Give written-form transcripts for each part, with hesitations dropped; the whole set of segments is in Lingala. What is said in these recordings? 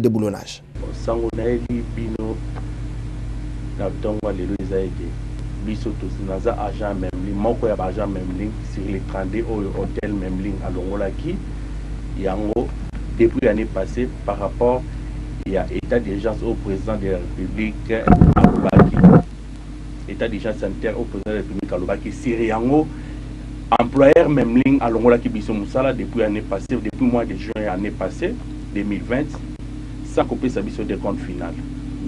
déboulonnage. Sango naeli bino na tongo lelo ezaike biso tous naza agent Memling moko ya agent Memling sur les 32 hôtel Memling à Longolaki yango depuis l'année passée par rapport il y a état d'urgence au président de la République à Lobaki, état d'urgence sanitaire au président de la République à Lobaki, Siriango, employeur Memling à Longolaki Biso Moussala depuis l'année passée, depuis le mois de juin l'année passée, 2020, sans couper sa biso de compte final.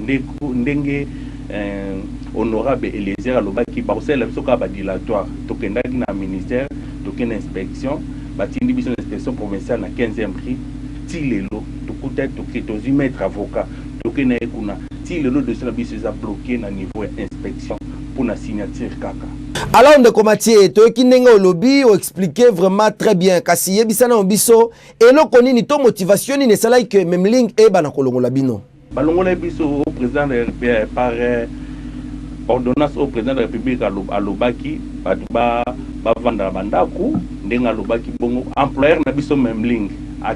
Ndenge honorable Eliezer à Lobaki, Barcel, la biso ka dilatoire, tokendaki na ministère, token inspection, batindi biso inspection provinciale na 15e prix, tilelo. Peut-être que tu mettre avocat, tu na ekuna si le dossier la biso est bloqué na niveau inspection pour la signature kaka. Alors on de comatier to ki ndenge au lobby ou expliquer vraiment très bien kasi yebisa na biso eloko nini to motivation ni sala que Memling e bana kolongola bino. Balongola biso au président par ordonnance au président de la République à Lobaki ba vanda bandaku ndenga Lobaki bongo employeur na biso Memling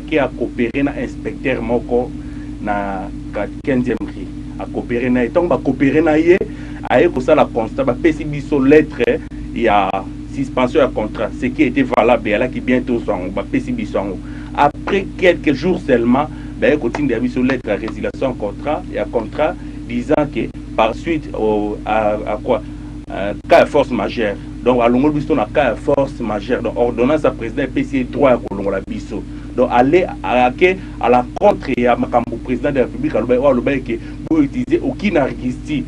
qui a coopéré na inspecteur moko na 15e prix a coopéré na etongo ba coopéré na ye a ko ça la constat ba pesi biso lettre il y a suspension à contrat ce qui était valable là qui bientôt sont ba pesi biso après quelques jours seulement ba continue biso lettre à résiliation contrat et à contrat disant que par suite à quoi cas force majeure donc à l'ongol biso na cas force majeure donc ordonnance à président PC 3 ko longola biso. Donc aller à la contre et à Makambo président de la République à Lobé que pour utiliser aucune argistie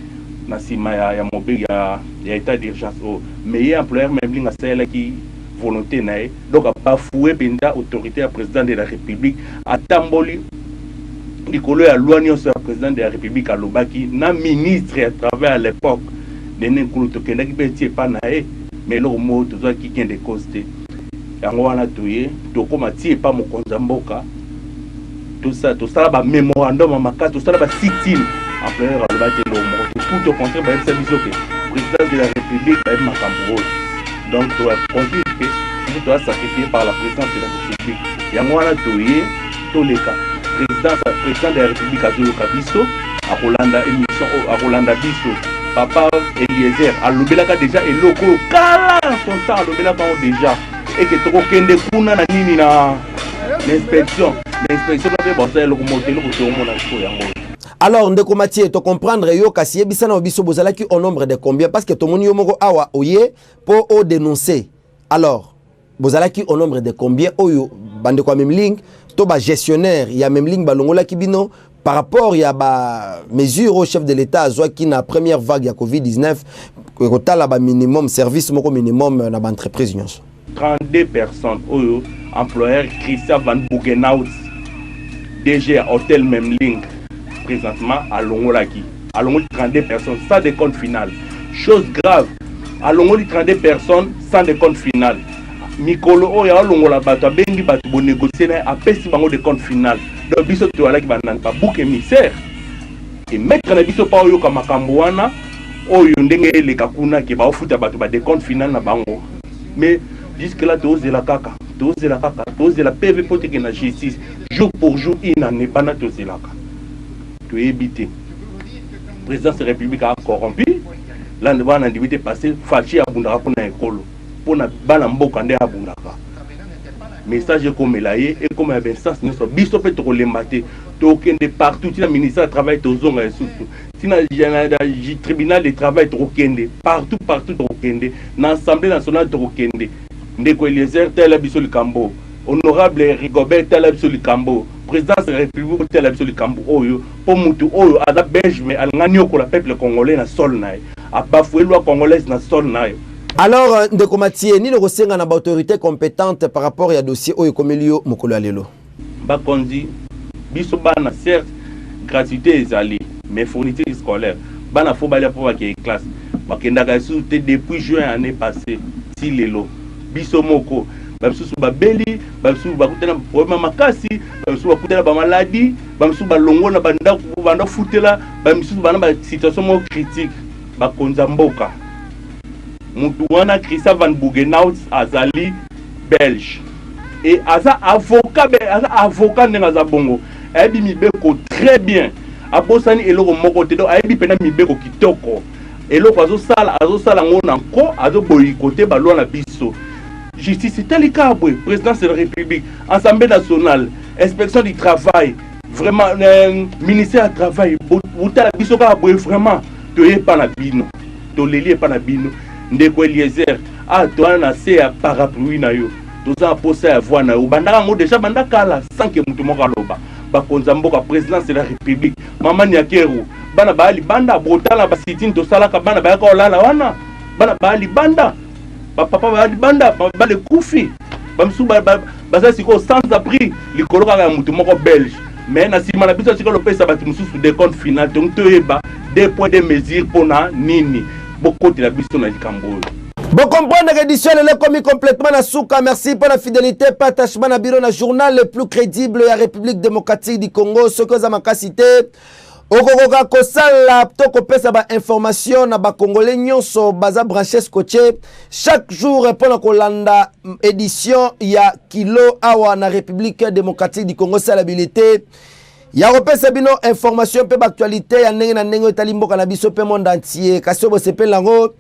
na sima ya mobile ya état d'urgence mais il y a employeur Memling à celle qui volonté nae donc a pas foué benda autorité à président de la République à Tamboli Nicolo ya loi nyonso ya président de la République à Lobaki na ministre à travers à l'époque de Nenkulu tokenda ki betie pa nae mais le mot tout ça qui vient de coster yango wana toye tokoma tie pa mokonza mboka tout ça ba mémorandum makasi tout ça ba sit-in employeur à Lobaki le mot tout au contraire ba biso que président de la République ba makambo donc to a conduit que nous doit sacrifier par la présidence de la République yango wana toye to leka président de la République azoyoka biso a Rolanda émission a Rolanda biso papa Eliezer a lobelaka déjà eloko kala son temps a lobelaka déjà et que tu kende kuna na nini na l'inspection na be bossa eloko motelo ko to mona ko yango. Alors ndeko Mathieu to comprendre yo kasi yebisa na biso bozalaki au nombre de combien parce que to moni yo moko awa oye pour o dénoncer. Alors bozalaki au nombre de combien oyo bande kwa Memling to ba gestionnaire ya Memling balongola kibino par rapport ya ba mesure au chef de l'état azwa ki na première vague ya Covid-19 ko tala ba minimum service moko minimum na ba entreprise nyonso. 32 personnes oyo employeur Christian Van Bougenhout DG Hôtel Memling présentement à Longolaki. À Longoli 32 personnes sans décompte final. Chose grave, à Longoli 32 personnes sans décompte final. Mikolo oyo à Longola bato bengi bato bo négocier na apesi bango décompte final. Donc biso to alaki banana pa bouc émissaire. Et mettre na biso pa oyo ka makambo wana oyo ndenge le kakuna ke ba ofuta bato ba décompte final na bango. Mais jusque là tous la kaka tous la PV pour que la justice jour pour jour il n'en est pas na tous la kaka to éviter président de la République a corrompu là devant un individu passé fachi abundaka pour na ekolo pour na bana mboka nde abundaka message comme laye et comme ben sens nous so biso pe to lembate to kende partout le ministère du travail to zonga surtout tina tribunal de travail to kende partout to kende na assemblée nationale to kende ndeko Eliezer tel biso likambo honorable Rigobert tel biso likambo président de la République tel biso likambo oyo po mutu oyo ada belge mais alngani ko la peuple congolais na sol nae a bafoué loi congolaise na sol nae. Alors ndeko Mathieu ni le kosenga na ba autorité compétente par rapport ya dossier oyo komelio mokolo alelo ba kondi biso bana certes gratuité ezali mais fourniture scolaire bana fo bala pour ba classe ba kendaka sous depuis juin année passée si lelo biso moko bamsusu babeli bamsusu bakutana problème makasi bamsusu bakutana ba maladie bamsusu balongola banda futela bamsusu bana ba situation mo critique bakonza mboka mutu wana Christian Van Bougenhout azali belge et aza avocat ndenga za bongo ayebi mibeko très bien abosani eloko moko te donc ayebi pena mibeko kitoko eloko azosala ngo na nko azoboyikote balwa na biso justice etali kabwe présidence de la république assemblée nationale inspection du travail vraiment ministère du travail botala biso kabwe vraiment toyepa na bino toleli epa na bino ndeko Eliezer toana na se ya parapluie na yo toza posa ya voix na yo bandaka ngo déjà bandakala sans que mutu moko aloba bakonza mboka présidence de la république mama Nyakeru bana baali banda botala basitini tosalaka bana bayaka olala wana bana baali banda papa baali banda bale kufi bamsu baza siko sans abri likolo kaka ya mutu moko belge mais na sima na biso siko lopesa bati mususu de compte final donc toyeba des points de mesure pona nini bokoti la biso na likambo. Bon comprendre l'édition elle est commis complètement na souka. Merci pour la fidélité, partagement na bureau na journal le plus crédible de la République démocratique du Congo. Ce que ça m'a cité. Okokoka kosala to kopesa ba information na ba congolais nyonso baza branché scotché chaque jour pendant kolanda édition ya kilo awa na République démocratique du Congo salabilité. Ya repesa bino information pe ba actualité ya ndenge na ndenge etali mboka na biso pe monde entier kasi bo sepela ngo